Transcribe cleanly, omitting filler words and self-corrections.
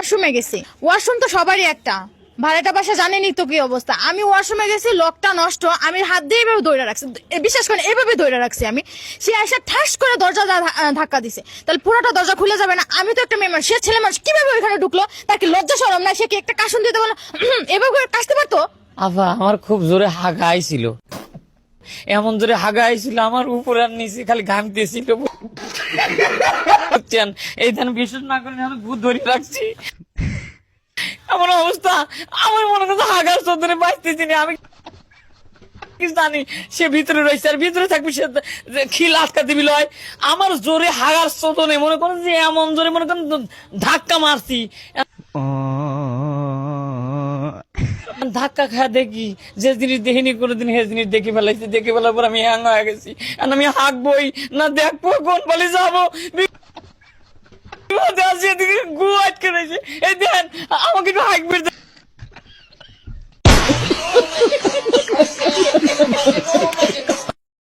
ওয়াশরুমে গেছি। ওয়াশরুম তো সবারই একটা, ভাড়াটা বাসা জানেনই তো কি অবস্থা। আমি ওয়াশরুমে গেছি, লকটা নষ্ট, আমি হাত দিয়ে এভাবে দৌড়ে রাখছি, বিশ্বাস করেন এভাবে দৌড়ে রাখছি আমি। সে এসে ঠাস করে দরজা ধাক্কা দিছে, তাহলে পুরোটা দরজা খুলে যাবে না? আমি তো একটা মেয়ে মানুষ, সে ছেলে মানুষ কিভাবে ওইখানে ঢুকলো? তার কি লজ্জা শরম না? সে কি একটা কাশন দিতে বলো এভাবে করে কাশতে পারতো? আফা আমার খুব জোরে হাগা আইছিল, এমন জোরে হাগা আইছিল আমার উপর আর নিচে খালি ঘামতেছিল। বুঝছেন, এই ধান বিশ্বাস না করে আমি ভূত ধরে রাখছি। এমন অবস্থা, আমার মনে করছে হাগার চোদনে বাঁচতেছি না। আমি কি জানি সে ভিতরে রয়েছে, আর ভিতরে থাকবি সে খিল আটকা দিবি লয়। আমার জোরে হাগার চোদনে মনে করেন যে এমন জোরে মনে করেন ধাক্কা মারছি। ধাক্কা খায় দেখি যে জিনিস দেখিনি কোনোদিন সে জিনিস দেখে ফেলাইছি। দেখে ফেলার পর আমি হ্যাং হয়ে গেছি। আমি হাঁকবই না দেখবো কোন পালি যাবো। গু আটকে রয়েছে, এই দেন আমাকে